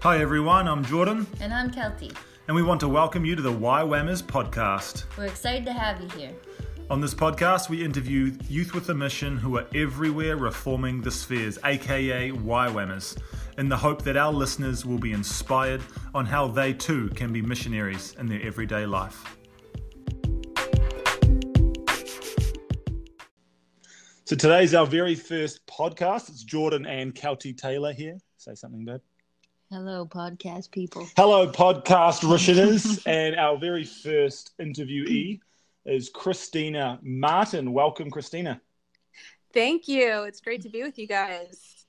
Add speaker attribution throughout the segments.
Speaker 1: Hi everyone, I'm Jordan,
Speaker 2: And I'm Keltie.
Speaker 1: and we want to welcome you to the YWAMERS.community.
Speaker 2: We're excited to have you here.
Speaker 1: On this podcast, we interview youth with a mission who are everywhere reforming the spheres, aka YWAMERS, in the hope that our listeners will be inspired on how they too can be missionaries in their everyday life. So today's our very first podcast. It's Jordan and Keltie Taylor here. Say something, babe.
Speaker 2: Hello, podcast people.
Speaker 1: Hello, podcast listeners. And our very first interviewee is Christina Martin. Welcome, Christina.
Speaker 3: Thank you. It's great to be with you guys.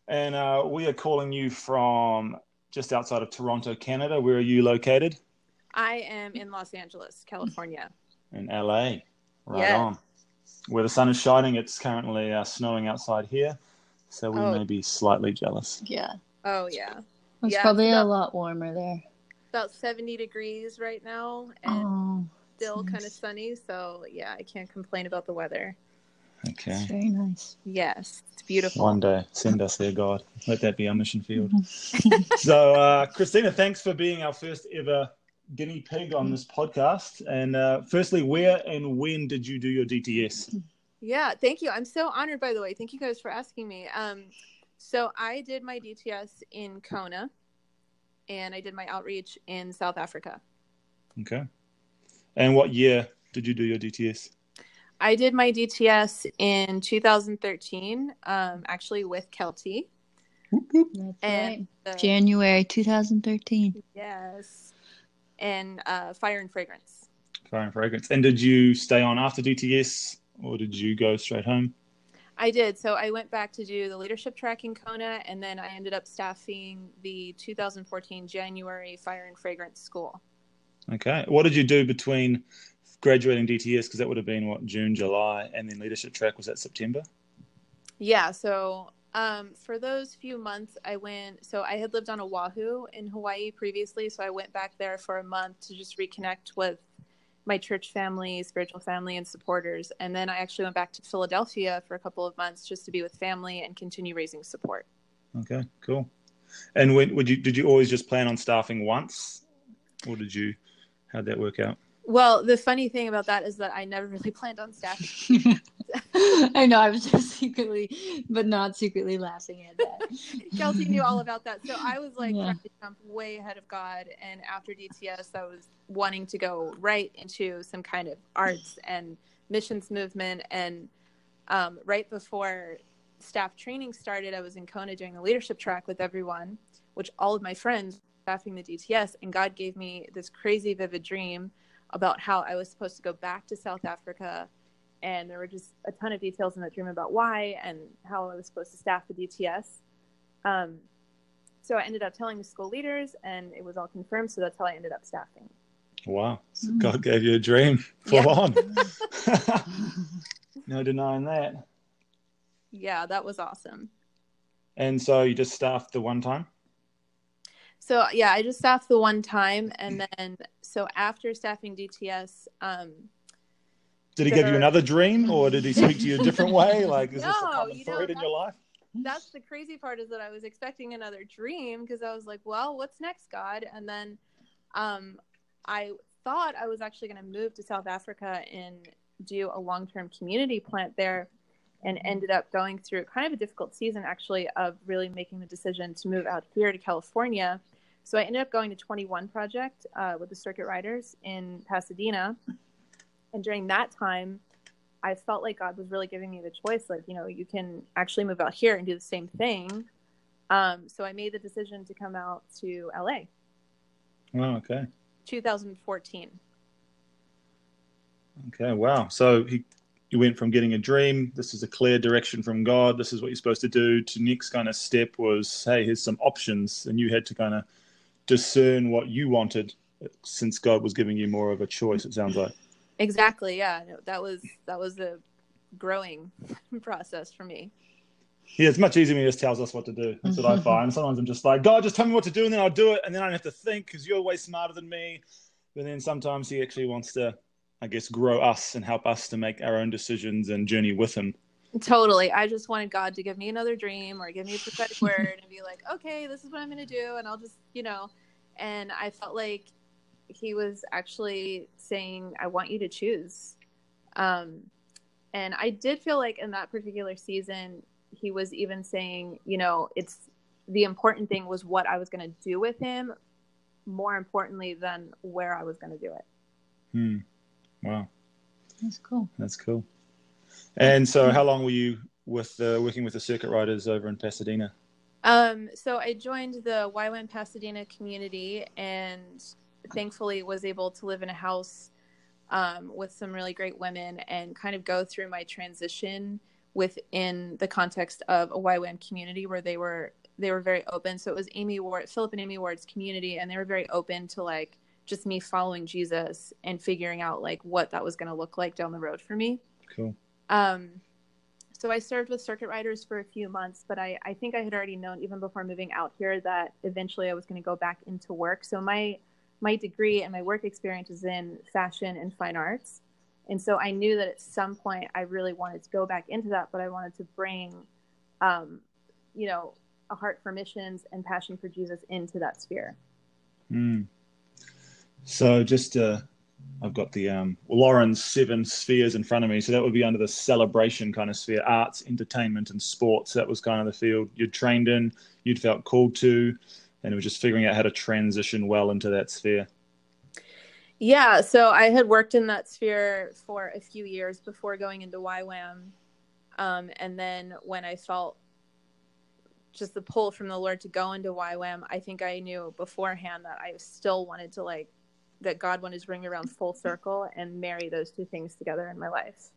Speaker 1: And we are calling you from just outside of Toronto, Canada. Where are you located?
Speaker 3: I am in Los Angeles, California.
Speaker 1: In LA. Right
Speaker 3: Yes.
Speaker 1: on. Where the sun is shining. It's currently snowing outside here. So we may be slightly jealous.
Speaker 2: Yeah.
Speaker 3: Oh, yeah.
Speaker 2: It's
Speaker 3: Yeah,
Speaker 2: probably
Speaker 3: it's
Speaker 2: a lot warmer there.
Speaker 3: About 70 degrees right now and still kind of sunny. So, yeah, I can't complain about the weather.
Speaker 1: Okay.
Speaker 2: It's very nice.
Speaker 3: Yes, it's beautiful.
Speaker 1: One day, send us there, God. Let that be our mission field. So, Christina, thanks for being our first ever guinea pig on this podcast. And firstly, where and when did you do your DTS?
Speaker 3: Yeah, thank you. I'm so honored, by the way. Thank you guys for asking me. So I did my DTS in Kona, and I did my outreach in South Africa.
Speaker 1: Okay. And what year did you do your DTS?
Speaker 3: I did my DTS in 2013, actually with Keltie.
Speaker 2: That's
Speaker 3: And
Speaker 2: right. January 2013.
Speaker 3: Yes. And Fire and Fragrance.
Speaker 1: Fire and Fragrance. And did you stay on after DTS, or did you go straight home?
Speaker 3: I did. So I went back to do the leadership track in Kona, and then I ended up staffing the 2014 January Fire and Fragrance School.
Speaker 1: Okay. What did you do between graduating DTS? Because that would have been, June, July, and then leadership track was that September?
Speaker 3: Yeah. So for those few months, I had lived on Oahu in Hawaii previously. So I went back there for a month to just reconnect with my church family, spiritual family, and supporters. And then I actually went back to Philadelphia for a couple of months just to be with family and continue raising support.
Speaker 1: Okay, cool. And did you always just plan on staffing once, or how'd that work out?
Speaker 3: Well, the funny thing about that is that I never really planned on staffing.
Speaker 2: I know, I was just secretly, but not secretly laughing at that.
Speaker 3: Keltie knew all about that. So I was like
Speaker 2: Yeah.
Speaker 3: trying to jump way ahead of God. And after DTS, I was wanting to go right into some kind of arts and missions movement. And right before staff training started, I was in Kona doing the leadership track with everyone, which all of my friends were staffing the DTS. And God gave me this crazy vivid dream about how I was supposed to go back to South Africa. And there were just a ton of details in that dream about why and how I was supposed to staff the DTS. So I ended up telling the school leaders, and it was all confirmed. So that's how I ended up staffing.
Speaker 1: Wow. So God gave you a dream. Full on. No denying that.
Speaker 3: Yeah, that was awesome.
Speaker 1: And so you just staffed the one time?
Speaker 3: So yeah, I just staffed the one time. And then, so after staffing DTS,
Speaker 1: did he give you another dream, or did he speak to you a different way? Like, is this a
Speaker 3: No,
Speaker 1: common thread in your life?
Speaker 3: that's the crazy part, is that I was expecting another dream, because I was like, well, what's next, God? And then I thought I was actually going to move to South Africa and do a long-term community plant there, and ended up going through kind of a difficult season, actually, of really making the decision to move out here to California. So I ended up going to 21 Project with the Circuit Riders in Pasadena. And during that time, I felt like God was really giving me the choice, like, you can actually move out here and do the same thing. So I made the decision to come out to LA.
Speaker 1: Oh, okay.
Speaker 3: 2014.
Speaker 1: Okay, wow. So you went from getting a dream, this is a clear direction from God, this is what you're supposed to do, to next kind of step was, hey, here's some options. And you had to kind of discern what you wanted, since God was giving you more of a choice, it sounds like.
Speaker 3: Exactly. Yeah. No, that was a growing process for me.
Speaker 1: Yeah, it's much easier when he just tells us what to do. That's what I find. Sometimes I'm just like, God, just tell me what to do, and then I'll do it, and then I don't have to think because you're way smarter than me. But then sometimes he actually wants to, I guess, grow us and help us to make our own decisions and journey with him.
Speaker 3: Totally. I just wanted God to give me another dream or give me a prophetic word and be like, okay, this is what I'm going to do. And I'll just, and I felt like he was actually saying, I want you to choose. And I did feel like in that particular season, he was even saying, it's the important thing was what I was going to do with him, more importantly than where I was going to do it.
Speaker 1: Wow.
Speaker 2: That's cool.
Speaker 1: That's cool. And so how long were you with working with the circuit riders over in Pasadena?
Speaker 3: So I joined the YWAM Pasadena community and thankfully was able to live in a house with some really great women and kind of go through my transition within the context of a YWAM community where they were very open. So it was Philip and Amy Ward's community, and they were very open to like just me following Jesus and figuring out like what that was going to look like down the road for me.
Speaker 1: Cool.
Speaker 3: So I served with circuit riders for a few months, but I think I had already known even before moving out here that eventually I was going to go back into work. So my degree and my work experience is in fashion and fine arts. And so I knew that at some point I really wanted to go back into that, but I wanted to bring, a heart for missions and passion for Jesus into that sphere.
Speaker 1: So just, I've got the Lauren's 7 spheres in front of me. So that would be under the celebration kind of sphere, arts, entertainment, and sports. That was kind of the field you'd trained in, you'd felt called to, and it was just figuring out how to transition well into that sphere.
Speaker 3: Yeah, so I had worked in that sphere for a few years before going into YWAM. And then when I felt just the pull from the Lord to go into YWAM, I think I knew beforehand that I still wanted to that God wanted to bring me around full circle and marry those two things together in my life.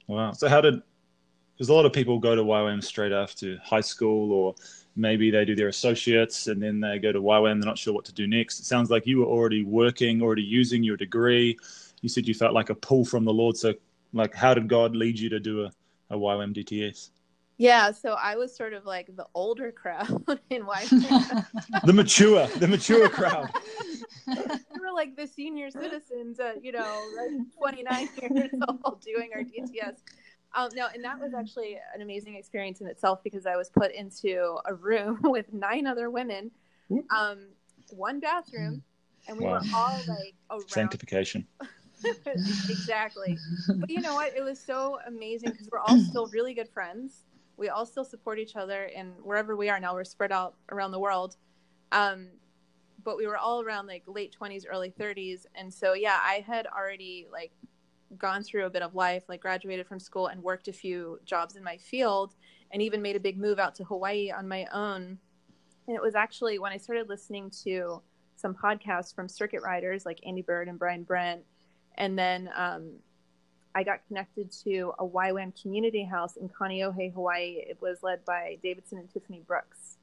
Speaker 1: Wow. So because a lot of people go to YWAM straight after high school, or maybe they do their associates and then they go to YWAM, they're not sure what to do next. It sounds like you were already working, already using your degree. You said you felt like a pull from the Lord. So like, how did God lead you to do a YWAM DTS?
Speaker 3: Yeah, so I was sort of like the older crowd in YWAM.
Speaker 1: the mature crowd.
Speaker 3: We were like the senior citizens at, 29 years old doing our DTS. No, and that was actually an amazing experience in itself because I was put into a room with 9 other women, 1 bathroom, and we were all like around.
Speaker 1: Sanctification.
Speaker 3: Exactly. But you know what? It was so amazing because we're all still really good friends. We all still support each other, and wherever we are now, we're spread out around the world. But we were all around like late 20s, early 30s. And so, yeah, I had already like gone through a bit of life, like graduated from school and worked a few jobs in my field and even made a big move out to Hawaii on my own. And it was actually when I started listening to some podcasts from circuit riders like Andy Bird and Brian Brent. And then I got connected to a YWAM community house in Kaneohe, Hawaii. It was led by Davidson and Tiffany Brooks.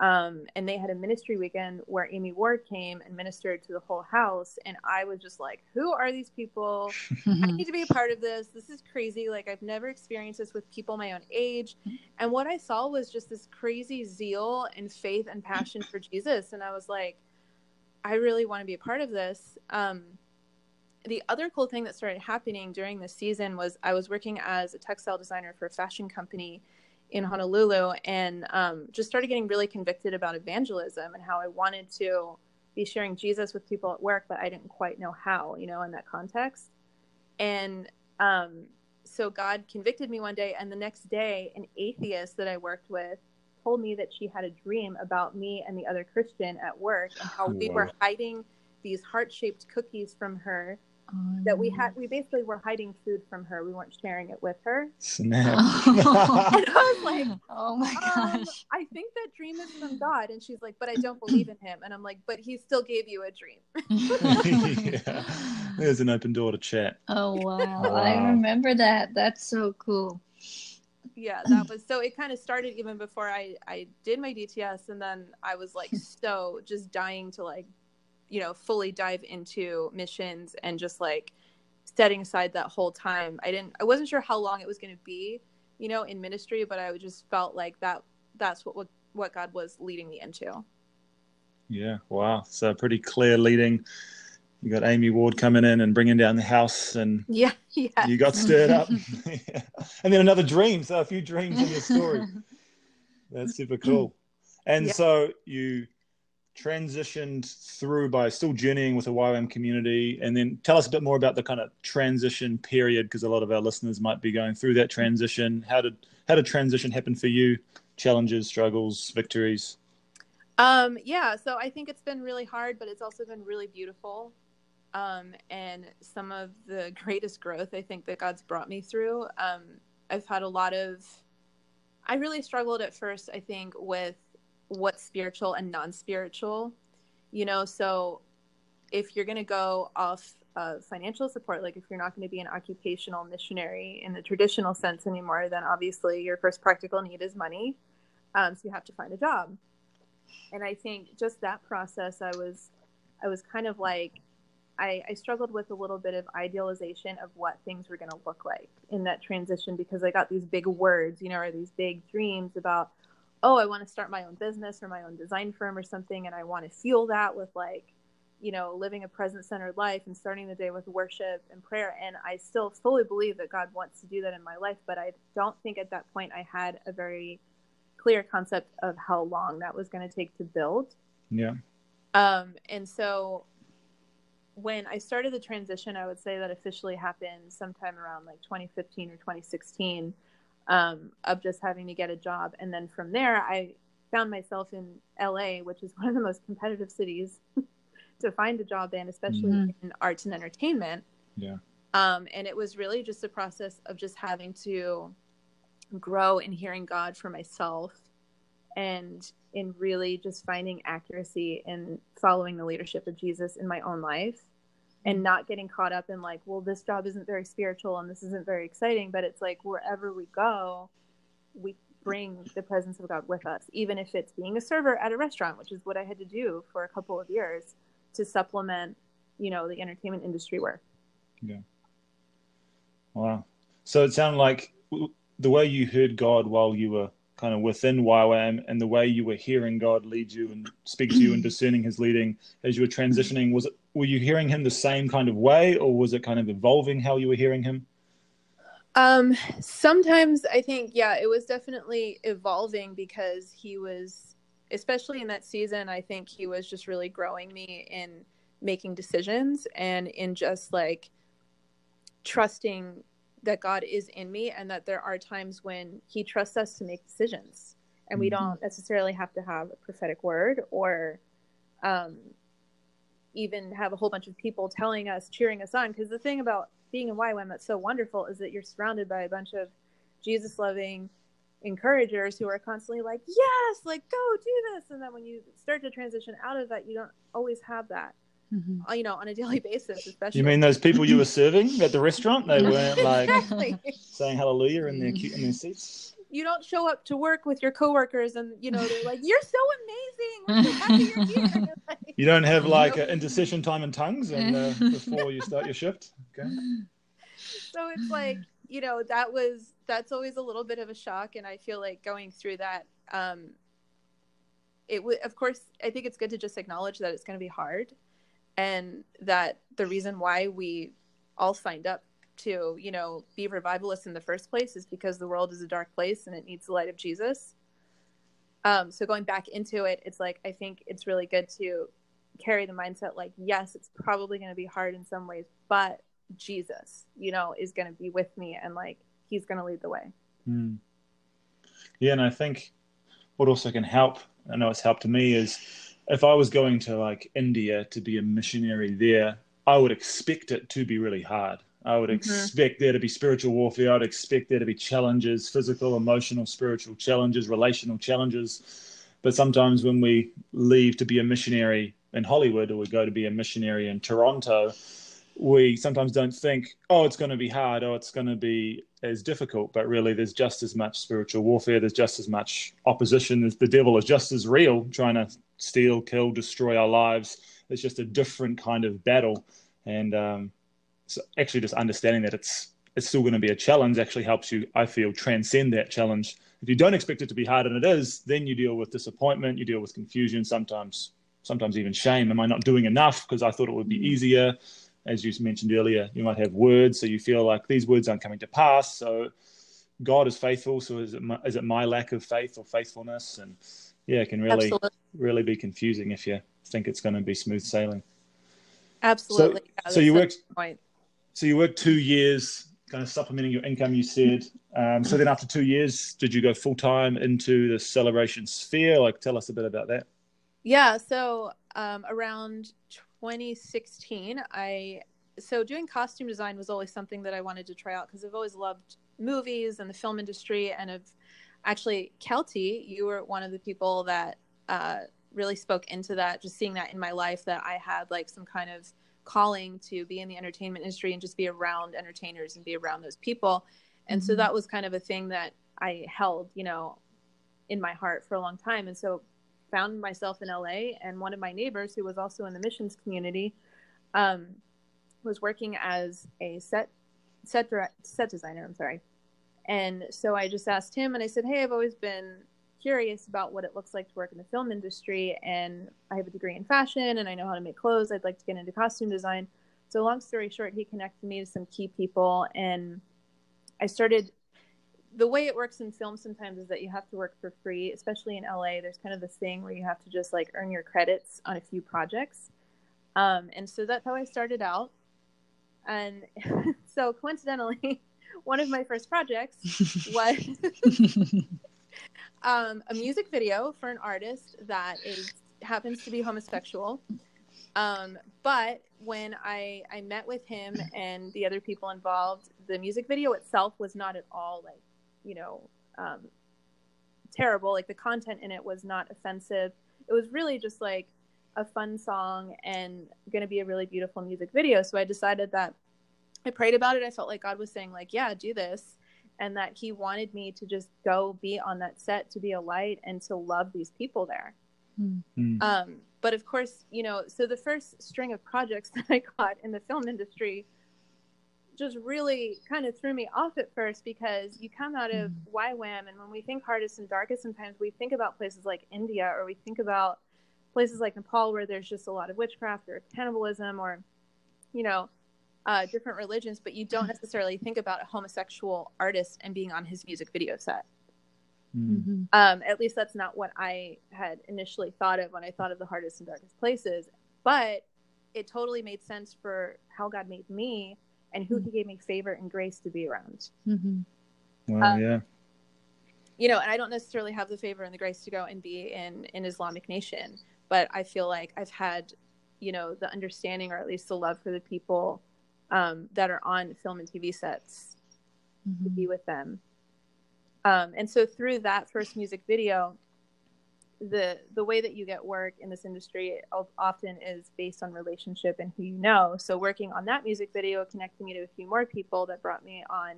Speaker 3: And they had a ministry weekend where Amy Ward came and ministered to the whole house. And I was just like, who are these people? I need to be a part of this. This is crazy. Like, I've never experienced this with people my own age. And what I saw was just this crazy zeal and faith and passion for Jesus. And I was like, I really want to be a part of this. The other cool thing that started happening during this season was I was working as a textile designer for a fashion company in Honolulu, and just started getting really convicted about evangelism and how I wanted to be sharing Jesus with people at work, but I didn't quite know how, in that context. And so God convicted me one day, and the next day an atheist that I worked with told me that she had a dream about me and the other Christian at work and how we were hiding these heart-shaped cookies from her. That we basically were hiding food from her. We weren't sharing it with her.
Speaker 1: Snap.
Speaker 3: And I was like,
Speaker 2: oh my gosh.
Speaker 3: I think that dream is from God. And she's like, but I don't believe in him. And I'm like, but he still gave you a dream.
Speaker 1: Yeah. There's an open door to chat.
Speaker 2: Oh, wow. I remember that. That's so cool.
Speaker 3: Yeah, that was, so it kind of started even before I did my DTS. And then I was like, so just dying to like, fully dive into missions and just like setting aside that whole time. I wasn't sure how long it was going to be, in ministry, but I just felt like that's what God was leading me into.
Speaker 1: Yeah. Wow. So pretty clear leading. You got Amy Ward coming in and bringing down the house and
Speaker 3: Yes.
Speaker 1: You got stirred up. Yeah. And then another dream. So a few dreams in your story. That's super cool. And so you transitioned through by still journeying with the YWAM community, and then tell us a bit more about the kind of transition period, because a lot of our listeners might be going through that transition. How did transition happen for you? Challenges, struggles, victories?
Speaker 3: So I think it's been really hard, but it's also been really beautiful. And some of the greatest growth I think that God's brought me through. I've had I really struggled at first, I think, with what's spiritual and non-spiritual, so if you're going to go off of financial support, like if you're not going to be an occupational missionary in the traditional sense anymore, then obviously your first practical need is money. So you have to find a job. And I think just that process, I was kind of like, I struggled with a little bit of idealization of what things were going to look like in that transition, because I got these big words, or these big dreams about, oh, I want to start my own business or my own design firm or something. And I want to fuel that with living a present-centered life and starting the day with worship and prayer. And I still fully believe that God wants to do that in my life. But I don't think at that point I had a very clear concept of how long that was going to take to build.
Speaker 1: Yeah.
Speaker 3: And so when I started the transition, I would say that officially happened sometime around 2015 or 2016, of just having to get a job. And then from there, I found myself in LA, which is one of the most competitive cities to find a job in, especially in arts and entertainment.
Speaker 1: Yeah.
Speaker 3: And it was really just a process of just having to grow in hearing God for myself, and in really just finding accuracy in following the leadership of Jesus in my own life, and not getting caught up in this job isn't very spiritual and this isn't very exciting, but it's wherever we go, we bring the presence of God with us, even if it's being a server at a restaurant, which is what I had to do for a couple of years to supplement, the entertainment industry work.
Speaker 1: Yeah. Wow. So it sounded like the way you heard God while you were kind of within YWAM, and the way you were hearing God lead you and speak to you and discerning his leading as you were transitioning, were you hearing him the same kind of way, or was it kind of evolving how you were hearing him?
Speaker 3: Sometimes I think, it was definitely evolving, because he was, especially in that season, I think he was just really growing me in making decisions and in just trusting that God is in me, and that there are times when he trusts us to make decisions, and we don't necessarily have to have a prophetic word or even have a whole bunch of people cheering us on. Because the thing about being in YWAM that's so wonderful is that you're surrounded by a bunch of Jesus loving encouragers who are constantly yes, go do this. And then when you start to transition out of that, you don't always have that. On a daily basis, especially.
Speaker 1: You mean those people you were serving at the restaurant? They weren't
Speaker 3: Exactly.
Speaker 1: saying hallelujah in their seats?
Speaker 3: You don't show up to work with your coworkers and, they're you're so amazing. We're so happy you're here.
Speaker 1: You don't have an intercession time in tongues before you start your shift? Okay.
Speaker 3: So it's that's always a little bit of a shock. And I feel like going through that, of course, I think it's good to just acknowledge that it's going to be hard. And that the reason why we all signed up to, be revivalists in the first place is because the world is a dark place and it needs the light of Jesus. So going back into it, it's I think it's really good to carry the mindset yes, it's probably going to be hard in some ways, but Jesus, is going to be with me, and he's going to lead the way.
Speaker 1: Yeah. And I think what also can help, I know it's helped me, is if I was going to India to be a missionary there, I would expect it to be really hard. I would expect there to be spiritual warfare. I would expect there to be challenges, physical, emotional, spiritual challenges, relational challenges. But sometimes when we leave to be a missionary in Hollywood, or we go to be a missionary in Toronto, we sometimes don't think, oh, it's going to be hard, oh, it's going to be as difficult. But really, there's just as much spiritual warfare. There's just as much opposition. The devil is just as real, trying to steal, kill, destroy our lives. It's just a different kind of battle. And so actually just understanding that it's still going to be a challenge actually helps you, I feel, transcend that challenge. If you don't expect it to be hard and it is, then you deal with disappointment, you deal with confusion, sometimes even shame. Am I not doing enough because I thought it would be easier? as you mentioned earlier, you might have words, so you feel like these words aren't coming to pass. So God is faithful. So is it my lack of faith or faithfulness? And yeah, it can really be confusing if you think it's going to be smooth sailing.
Speaker 3: Absolutely.
Speaker 1: So you worked 2 years, kind of supplementing your income, you said. So then after 2 years, did you go full time into the celebration sphere? Like, tell us a bit about that.
Speaker 3: Yeah. So around 2016, so doing costume design was always something that I wanted to try out because I've always loved movies and the film industry. And actually, Keltie, you were one of the people that really spoke into that, just seeing that in my life, that I had like some kind of calling to be in the entertainment industry and just be around entertainers and be around those people. And so that was kind of a thing that I held, in my heart for a long time. And so found myself in LA, and one of my neighbors who was also in the missions community was working as a set designer. I'm sorry. And so I just asked him, and I said, hey, I've always been curious about what it looks like to work in the film industry, and I have a degree in fashion and I know how to make clothes. I'd like to get into costume design. So long story short, he connected me to some key people, and I started. The way it works in film sometimes is that you have to work for free, especially in LA. There's kind of this thing where you have to just like earn your credits on a few projects. And so that's how I started out. And so coincidentally, one of my first projects was a music video for an artist that happens to be homosexual. But when I met with him and the other people involved, the music video itself was not at all like, terrible. Like the content in it was not offensive. It was really just like a fun song and going to be a really beautiful music video. So I decided that I prayed about it. I felt like God was saying like, yeah, do this. And that he wanted me to just go be on that set, to be a light and to love these people there. Mm. But of course, so the first string of projects that I got in the film industry just really kind of threw me off at first, because you come out of YWAM, and when we think hardest and darkest, sometimes we think about places like India, or we think about places like Nepal where there's just a lot of witchcraft or cannibalism or, different religions, but you don't necessarily think about a homosexual artist and being on his music video set. Mm-hmm. At least that's not what I had initially thought of when I thought of the hardest and darkest places, but it totally made sense for how God made me and who he gave me favor and grace to be around. Mm-hmm.
Speaker 1: Wow, yeah.
Speaker 3: And I don't necessarily have the favor and the grace to go and be in an Islamic nation, but I feel like I've had, the understanding, or at least the love for the people that are on film and TV sets, to be with them. And so through that first music video, the way that you get work in this industry often is based on relationship and who you know. So working on that music video connected me to a few more people that brought me on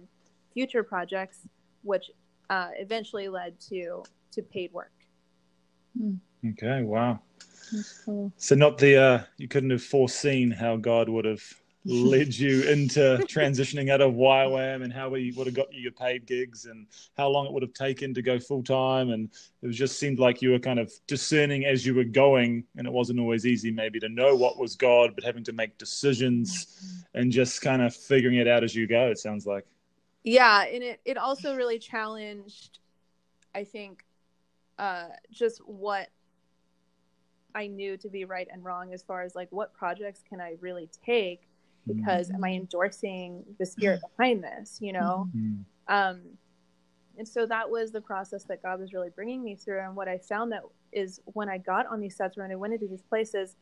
Speaker 3: future projects, which eventually led to paid work.
Speaker 1: Okay, wow.
Speaker 2: That's cool.
Speaker 1: So not you couldn't have foreseen how God would have led you into transitioning out of YWAM, and how he would have got you your paid gigs, and how long it would have taken to go full time. And it just seemed like you were kind of discerning as you were going, and it wasn't always easy maybe to know what was God, but having to make decisions and just kind of figuring it out as you go, it sounds like.
Speaker 3: Yeah, and it also really challenged, I think, just what I knew to be right and wrong, as far as like what projects can I really take, because am I endorsing the spirit behind this, and so that was the process that God was really bringing me through. And what I found that is, when I got on these sets, when I went into these places,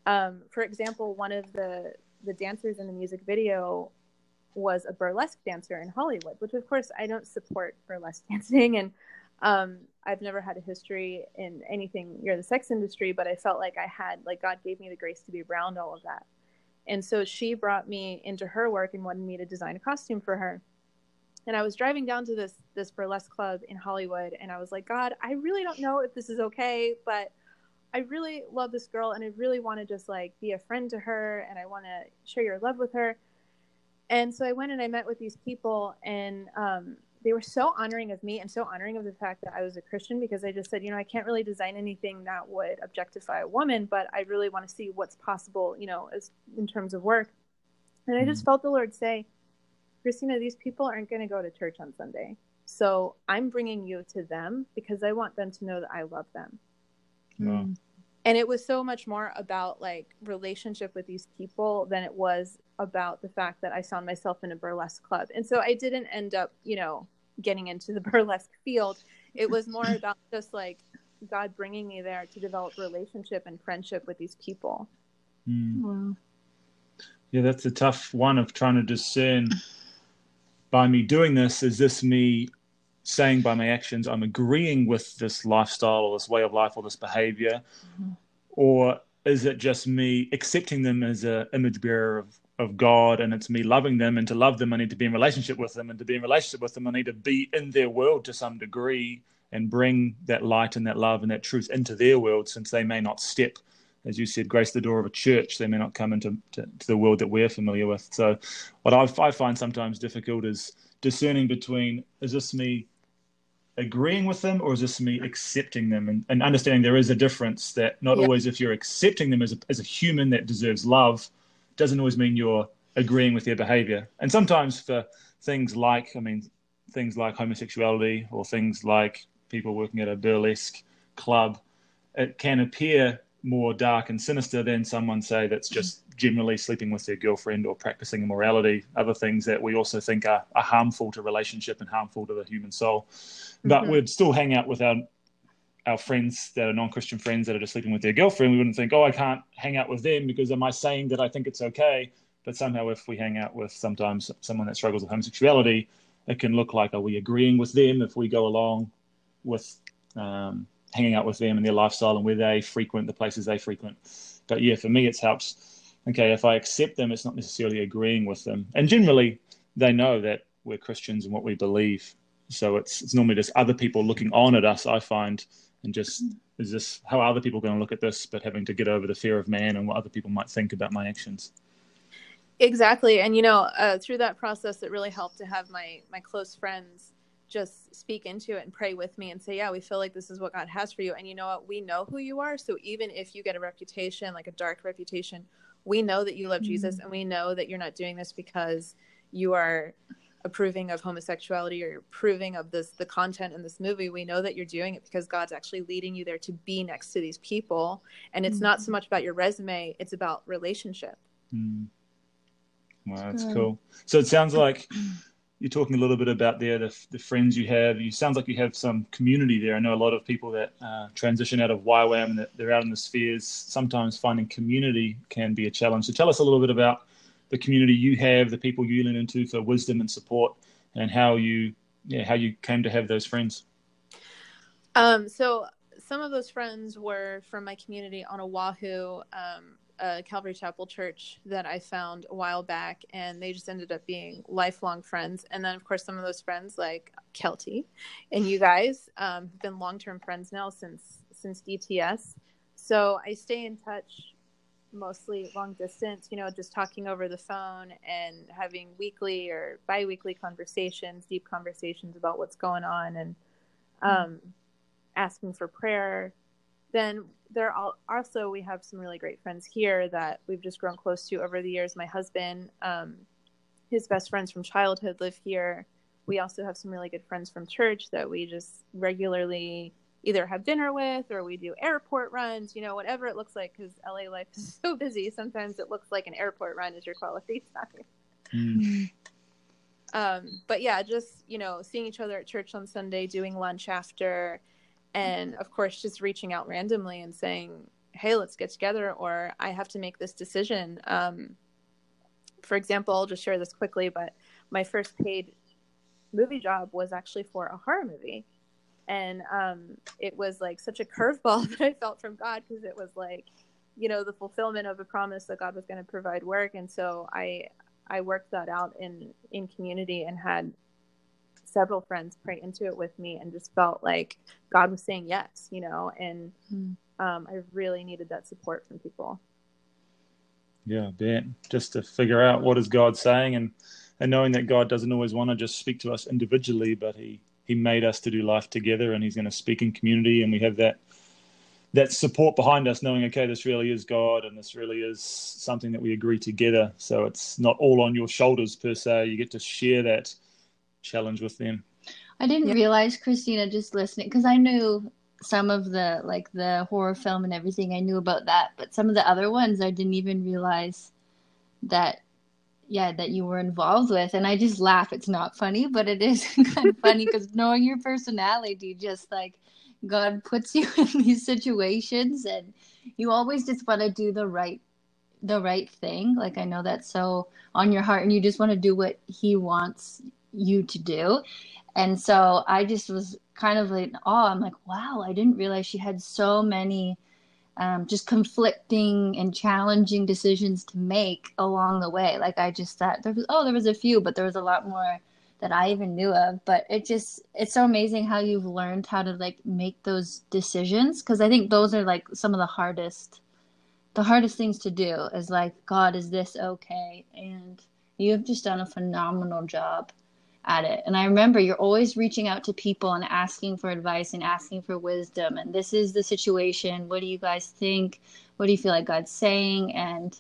Speaker 3: for example, one of the dancers in the music video was a burlesque dancer in Hollywood, which of course I don't support burlesque dancing, and I've never had a history in anything near the sex industry, but I felt like God gave me the grace to be around all of that. And so she brought me into her work and wanted me to design a costume for her. And I was driving down to this burlesque club in Hollywood, and I was like, God, I really don't know if this is okay, but I really love this girl, and I really want to just like be a friend to her, and I want to share your love with her. And so I went and I met with these people, and they were so honoring of me and so honoring of the fact that I was a Christian, because I just said, I can't really design anything that would objectify a woman, but I really want to see what's possible, as in terms of work. And I just felt the Lord say, Christina, these people aren't going to go to church on Sunday. So I'm bringing you to them because I want them to know that I love them.
Speaker 1: Wow.
Speaker 3: And it was so much more about like relationship with these people than it was about the fact that I found myself in a burlesque club. And so I didn't end up, getting into the burlesque field. It was more about just like God bringing me there to develop relationship and friendship with these people.
Speaker 2: Wow.
Speaker 1: Yeah, that's a tough one of trying to discern, by me doing this, is this me saying by my actions I'm agreeing with this lifestyle or this way of life or this behavior, or is it just me accepting them as an image bearer of God, and it's me loving them, and to love them I need to be in relationship with them, and to be in relationship with them I need to be in their world to some degree and bring that light and that love and that truth into their world, since they may not step, as you said, grace the door of a church. They may not come into to the world that we're familiar with. So what I find sometimes difficult is discerning between, is this me agreeing with them or is this me accepting them, and understanding there is a difference, that not always if you're accepting them as a human that deserves love doesn't always mean you're agreeing with their behavior. And sometimes for things like homosexuality or things like people working at a burlesque club, it can appear more dark and sinister than someone, say, that's just generally sleeping with their girlfriend or practicing immorality, other things that we also think are harmful to relationship and harmful to the human soul. But we'd still hang out with our friends that are non-Christian friends that are just sleeping with their girlfriend. We wouldn't think, I can't hang out with them because am I saying that I think it's okay? But somehow if we hang out with sometimes someone that struggles with homosexuality, it can look like, are we agreeing with them if we go along with hanging out with them and their lifestyle and where they frequent, the places they frequent? But yeah, for me, it's helped. Okay, if I accept them, it's not necessarily agreeing with them. And generally, they know that we're Christians and what we believe. So it's normally just other people looking on at us, I find, and just, is this, how are other people going to look at this? But having to get over the fear of man and what other people might think about my actions.
Speaker 3: Exactly. And, through that process, it really helped to have my close friends just speak into it and pray with me and say, yeah, we feel like this is what God has for you. And you know what? We know who you are. So even if you get a reputation, like a dark reputation, we know that you love Jesus, and we know that you're not doing this because you are approving of homosexuality or you're approving of the content in this movie. We know that you're doing it because God's actually leading you there to be next to these people. And it's not so much about your resume. It's about relationship.
Speaker 1: Wow, that's cool. So it sounds like you're talking a little bit about the friends you have. You sounds like you have some community there. I know a lot of people that transition out of YWAM and that they're out in the spheres. Sometimes finding community can be a challenge. So tell us a little bit about the community you have, the people you lean into for wisdom and support, and how you came to have those friends.
Speaker 3: So some of those friends were from my community on Oahu, a Calvary Chapel church that I found a while back, and they just ended up being lifelong friends. And then, of course, some of those friends like Keltie and you guys have been long-term friends now since DTS. So I stay in touch mostly long distance, just talking over the phone and having weekly or bi-weekly conversations, deep conversations about what's going on, and asking for prayer. Then we have some really great friends here that we've just grown close to over the years. My husband, his best friends from childhood live here. We also have some really good friends from church that we just regularly either have dinner with, or we do airport runs, whatever it looks like, because LA life is so busy. Sometimes it looks like an airport run is your quality time. But yeah, just, seeing each other at church on Sunday, doing lunch after, and of course, just reaching out randomly and saying, hey, let's get together, or I have to make this decision. For example, I'll just share this quickly, but my first paid movie job was actually for a horror movie. And it was like such a curveball that I felt from God, because it was like, the fulfillment of a promise that God was going to provide work. And so I worked that out in community and had several friends pray into it with me, and just felt like God was saying yes, and I really needed that support from people.
Speaker 1: Yeah, I bet. Just to figure out what is God saying, and knowing that God doesn't always want to just speak to us individually, but he made us to do life together, and he's going to speak in community, and we have that that support behind us, knowing, okay, this really is God and this really is something that we agree together. So it's not all on your shoulders per se. You get to share that challenge with them.
Speaker 2: I didn't realize, Christina, just listening, because I knew some of the, like the horror film and everything, I knew about that, but some of the other ones I didn't even realize that, that you were involved with. And I just laugh. It's not funny, but it is kind of funny because knowing your personality, just like God puts you in these situations and you always just want to do the right thing. Like, I know that's so on your heart and you just want to do what he wants you to do. And so I just was kind of like in awe. I'm like, wow, I didn't realize she had so many just conflicting and challenging decisions to make along the way. Like, I just thought there was a few, but there was a lot more that I even knew of. But it's so amazing how you've learned how to like make those decisions. Cause I think those are like some of the hardest things to do is like, God, is this okay? And you have just done a phenomenal job at it. And I remember you're always reaching out to people and asking for advice and asking for wisdom. And this is the situation. What do you guys think? What do you feel like God's saying? And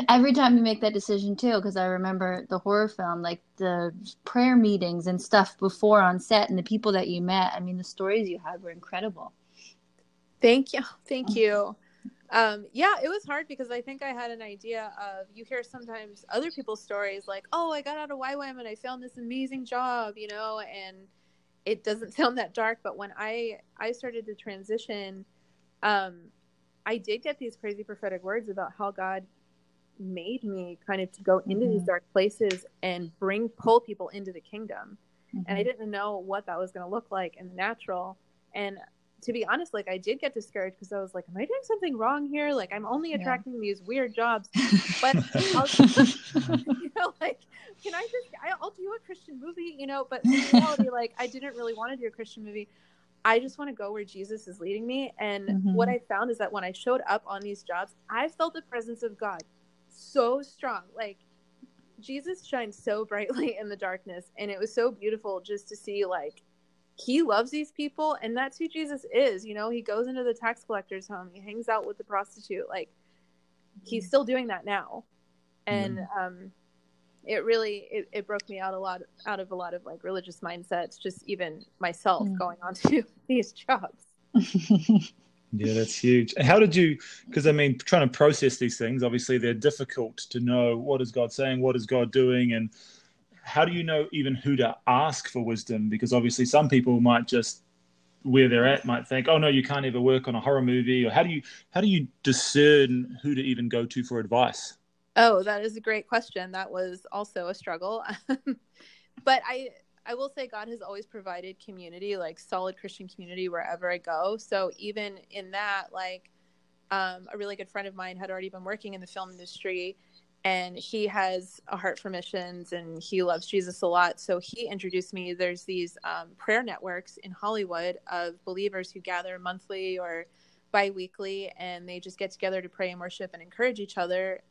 Speaker 2: every time you make that decision too, because I remember the horror film, like the prayer meetings and stuff before on set and the people that you met. I mean, the stories you had were incredible.
Speaker 3: Thank you. Thank you. It was hard because I think I had an idea of, you hear sometimes other people's stories like, oh, I got out of YWAM and I found this amazing job, and it doesn't sound that dark. But when I started to transition, I did get these crazy prophetic words about how God made me kind of to go into these dark places and pull people into the kingdom. And I didn't know what that was going to look like in the natural. And to be honest, like, I did get discouraged because I was like, am I doing something wrong here? Like, I'm only attracting these weird jobs. But I'll do a Christian movie, but in reality, like, I didn't really want to do a Christian movie. I just want to go where Jesus is leading me. And what I found is that when I showed up on these jobs, I felt the presence of God so strong. Like, Jesus shines so brightly in the darkness. And it was so beautiful just to see, like, he loves these people, and that's who Jesus is. He goes into the tax collector's home. He hangs out with the prostitute. Like, he's still doing that now. And it really, it broke me out of a lot of like religious mindsets, just even myself going on to these jobs.
Speaker 1: Yeah, that's huge. How did you, because I mean, trying to process these things, obviously they're difficult to know. What is God saying? What is God doing? And how do you know even who to ask for wisdom? Because obviously some people might just, where they're at, might think, oh no, you can't ever work on a horror movie. Or how do you discern who to even go to for advice?
Speaker 3: Oh, that is a great question. That was also a struggle. But I will say God has always provided community, like solid Christian community wherever I go. So even in that, like, a really good friend of mine had already been working in the film industry, and he has a heart for missions and he loves Jesus a lot. So he introduced me. There's these prayer networks in Hollywood of believers who gather monthly or bi-weekly, and they just get together to pray and worship and encourage each other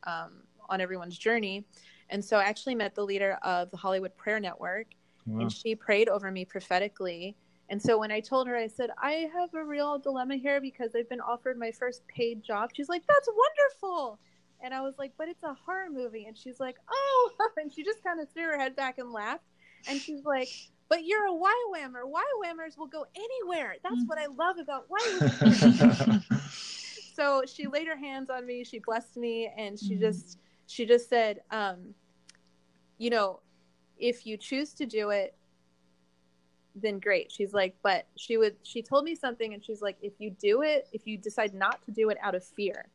Speaker 3: on everyone's journey. And so I actually met the leader of the Hollywood Prayer Network. Wow. And she prayed over me prophetically. And so when I told her, I said, I have a real dilemma here because I've been offered my first paid job. She's like, that's wonderful. And I was like, but it's a horror movie. And she's like, oh, and she just kind of threw her head back and laughed. And she's like, but you're a YWAMer. YWAMers will go anywhere. That's what I love about YWAMers. So she laid her hands on me. She blessed me. And she just said, if you choose to do it, then great. She's like, but she told me something, and she's like, if you decide not to do it out of fear,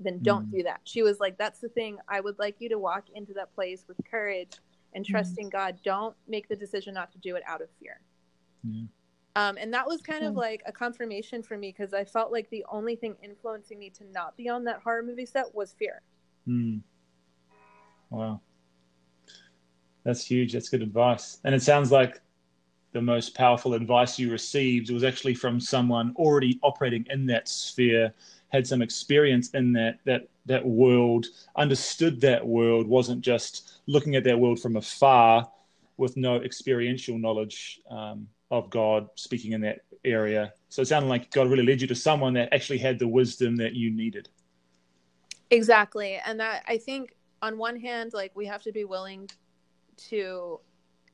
Speaker 3: then don't do that. She was like, that's the thing. I would like you to walk into that place with courage and trusting God. Don't make the decision not to do it out of fear. And that was kind of like a confirmation for me, because I felt like the only thing influencing me to not be on that horror movie set was fear.
Speaker 1: Wow. That's huge. That's good advice. And it sounds like the most powerful advice you received was actually from someone already operating in that sphere, had some experience in that world, understood that world, wasn't just looking at that world from afar with no experiential knowledge. of God speaking in that area. So it sounded like God really led you to someone that actually had the wisdom that you needed.
Speaker 3: Exactly. And that, I think, on one hand, like, we have to be willing to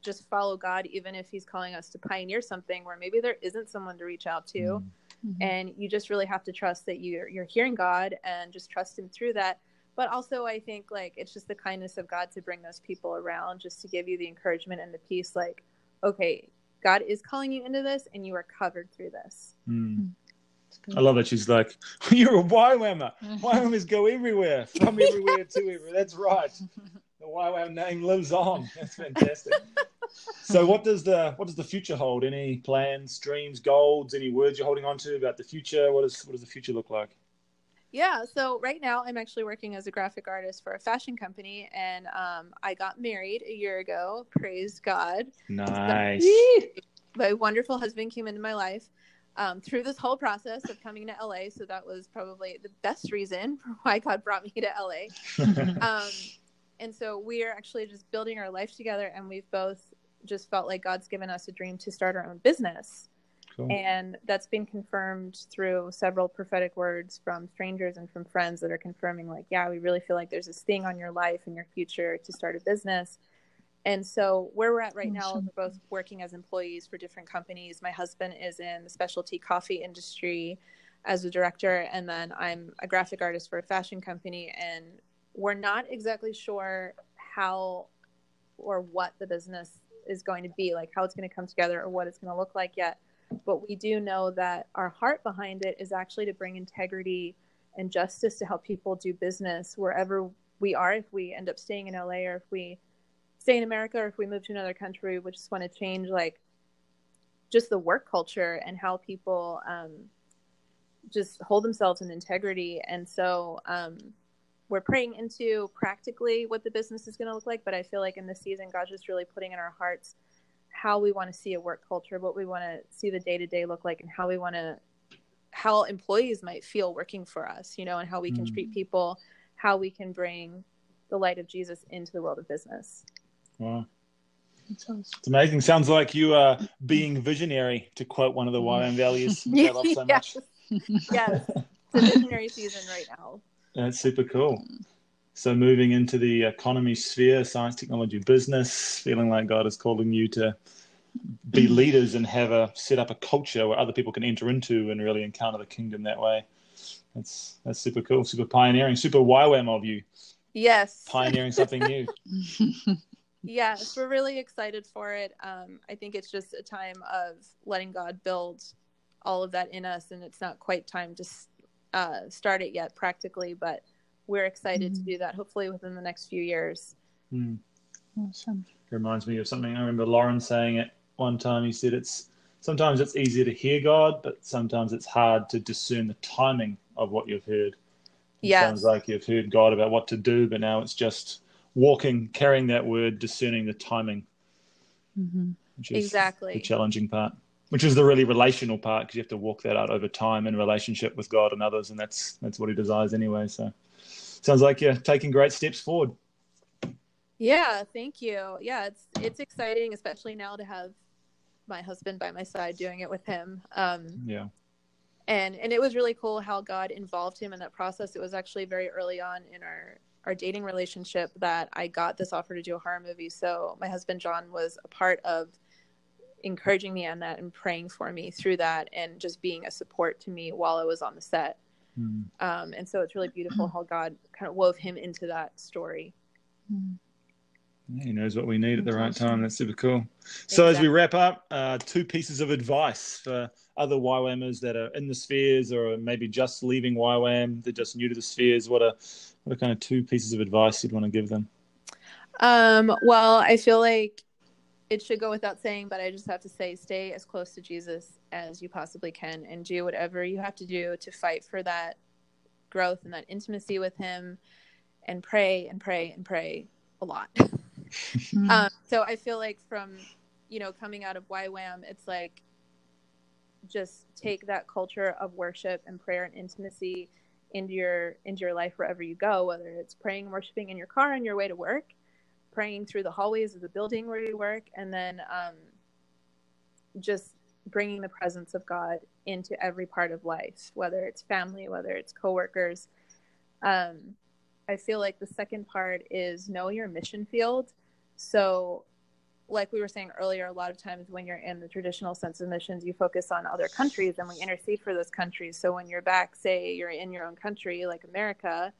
Speaker 3: just follow God, even if he's calling us to pioneer something where maybe there isn't someone to reach out to.
Speaker 2: Mm-hmm.
Speaker 3: And you just really have to trust that you're hearing God and just trust him through that. But also, I think, like, it's just the kindness of God to bring those people around, just to give you the encouragement and the peace, like, okay, God is calling you into this and you are covered through this.
Speaker 1: I love that she's like, you're a YWAMer. YWAMers go everywhere, from everywhere to everywhere. That's right. The YWAM name lives on. That's fantastic. So what does the future hold? Any plans, dreams, goals, any words you're holding on to about the future? What does the future look like?
Speaker 3: Yeah, so right now I'm actually working as a graphic artist for a fashion company, and I got married a year ago. Praise God.
Speaker 1: Nice.
Speaker 3: So, my wonderful husband came into my life through this whole process of coming to LA, so that was probably the best reason for why God brought me to LA. And so we're actually just building our life together, and we've both just felt like God's given us a dream to start our own business. Cool. And that's been confirmed through several prophetic words from strangers and from friends that are confirming, like, yeah, we really feel like there's this thing on your life and your future to start a business. And so where we're at right now, we're both working as employees for different companies. My husband is in the specialty coffee industry as a director, and then I'm a graphic artist for a fashion company. And we're not exactly sure how or what the business is going to be, like how it's going to come together or what it's going to look like yet. But we do know that our heart behind it is actually to bring integrity and justice to help people do business wherever we are. If we end up staying in LA, or if we stay in America, or if we move to another country, we just want to change, like, just the work culture and how people just hold themselves in integrity. And so we're praying into practically what the business is going to look like. But I feel like in this season, God's just really putting in our hearts how we want to see a work culture, what we want to see the day-to-day look like, and how employees might feel working for us, and how we can treat people, how we can bring the light of Jesus into the world of business.
Speaker 1: Wow. It's amazing. Sounds like you are being visionary, to quote one of the YWAM values, which I love so much.
Speaker 3: Yes. It's a visionary season right now.
Speaker 1: That's super cool. So moving into the economy sphere, science, technology, business, feeling like God is calling you to be leaders and set up a culture where other people can enter into and really encounter the kingdom that way. That's super cool, super pioneering, super YWAM of you.
Speaker 3: Yes.
Speaker 1: Pioneering something new.
Speaker 3: Yes, we're really excited for it. I think it's just a time of letting God build all of that in us, and it's not quite time to start it yet practically, but we're excited to do that, hopefully within the next few years.
Speaker 2: Awesome.
Speaker 1: It reminds me of something. I remember Lauren saying it one time. He said sometimes it's easier to hear God, but sometimes it's hard to discern the timing of what you've heard. It sounds like you've heard God about what to do, but now it's just walking, carrying that word, discerning the timing, which is the challenging part, which is the really relational part, because you have to walk that out over time in relationship with God and others, and that's what he desires anyway. So sounds like you're taking great steps forward.
Speaker 3: Yeah, thank you. Yeah, it's exciting, especially now to have my husband by my side doing it with him.
Speaker 1: Yeah.
Speaker 3: And it was really cool how God involved him in that process. It was actually very early on in our dating relationship that I got this offer to do a horror movie. So my husband, John, was a part of encouraging me on that and praying for me through that, and just being a support to me while I was on the set. And so it's really beautiful how God kind of wove him into that story.
Speaker 1: He knows what we need at the right time. That's super cool. So as we wrap up, 2 pieces of advice for other YWAMers that are in the spheres, or maybe just leaving YWAM, they're just new to the spheres. What are kind of 2 pieces of advice you'd want to give them?
Speaker 3: Well, I feel like it should go without saying, but I just have to say, stay as close to Jesus as you possibly can, and do whatever you have to do to fight for that growth and that intimacy with him, and pray and pray and pray a lot. So I feel like from, coming out of YWAM, it's like, just take that culture of worship and prayer and intimacy into your life wherever you go, whether it's praying and worshiping in your car on your way to work, praying through the hallways of the building where you work, and then just bringing the presence of God into every part of life, whether it's family, whether it's coworkers. I feel like the second part is know your mission field. So like we were saying earlier, a lot of times when you're in the traditional sense of missions, you focus on other countries and we intercede for those countries. So when you're back, say you're in your own country, like America,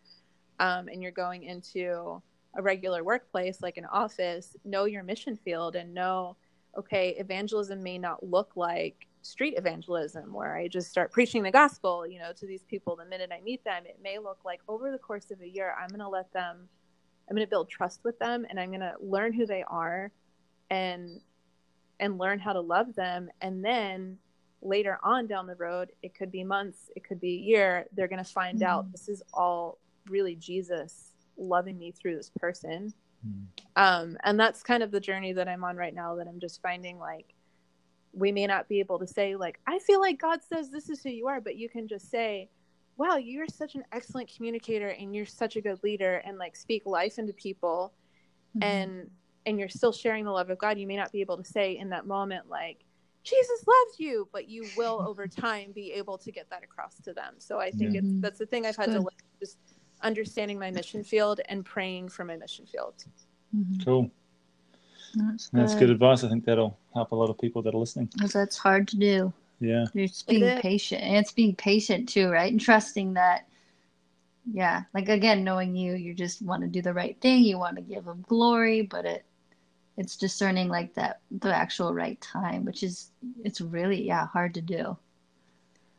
Speaker 3: and you're going into a regular workplace, like an office, know your mission field and know, okay, evangelism may not look like street evangelism where I just start preaching the gospel, to these people the minute I meet them. It may look like over the course of a year, I'm going to build trust with them, and I'm going to learn who they are and learn how to love them. And then later on down the road, it could be months, it could be a year, they're going to find out this is all really Jesus loving me through this person. And that's kind of the journey that I'm on right now, that I'm just finding like, we may not be able to say like, I feel like God says this is who you are, but you can just say, wow, you're such an excellent communicator and you're such a good leader, and like speak life into people. And you're still sharing the love of God. You may not be able to say in that moment, like, Jesus loves you, but you will over time be able to get that across to them. So I think that's the thing I've had to learn, just understanding my mission field and praying for my mission field.
Speaker 1: Cool. That's good advice. I think that'll help a lot of people that are listening.
Speaker 2: Because that's hard to do.
Speaker 1: Yeah.
Speaker 2: It's being patient. And it's being patient too, right? And trusting that, like again, knowing you just want to do the right thing. You want to give them glory, but it's discerning like that, the actual right time, it's really, hard to do.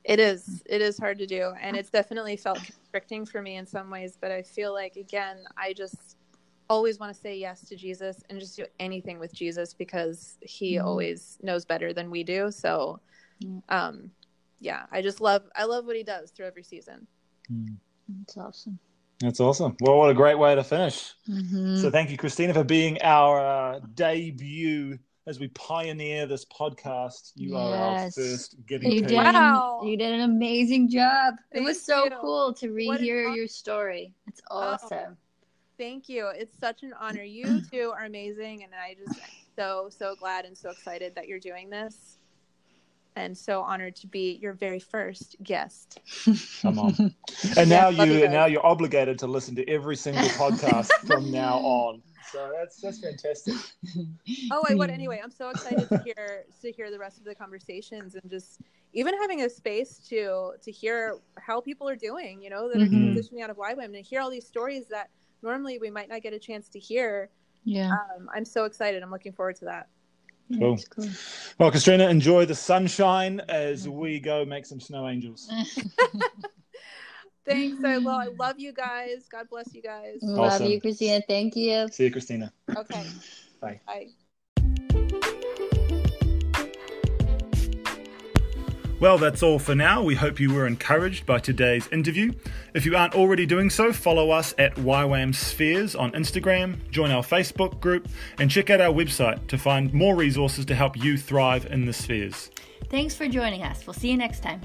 Speaker 3: It is hard to do. And it's definitely felt constricting for me in some ways, but I feel like, again, I just always want to say yes to Jesus and just do anything with Jesus because he always knows better than we do. So, I love what he does through every season.
Speaker 2: That's awesome.
Speaker 1: That's awesome. Well, what a great way to finish. So thank you, Christina, for being our debut as we pioneer this podcast. You are our first guinea pig.
Speaker 2: You did an amazing job. It was so cool to rehear your story. It's awesome.
Speaker 3: Thank you. It's such an honor. You two are amazing, and I just am so glad and so excited that you're doing this, and so honored to be your very first guest. Come
Speaker 1: on. And now you're obligated to listen to every single podcast from now on. So that's fantastic.
Speaker 3: Oh, I would anyway. I'm so excited to hear the rest of the conversations, and just even having a space to hear how people are doing, that are transitioning out of YWAM, and hear all these stories that normally we might not get a chance to hear. I'm so excited. I'm looking forward to that.
Speaker 1: Cool. Well, Christina, enjoy the sunshine as we go make some snow angels.
Speaker 3: Thanks. I love you guys. God bless you guys.
Speaker 2: Awesome. Love you, Christina. Thank you.
Speaker 1: See you, Christina.
Speaker 3: Okay.
Speaker 1: Bye.
Speaker 3: Bye.
Speaker 1: Well, that's all for now. We hope you were encouraged by today's interview. If you aren't already doing so, follow us at YWAM Spheres on Instagram, join our Facebook group, and check out our website to find more resources to help you thrive in the spheres.
Speaker 2: Thanks for joining us. We'll see you next time.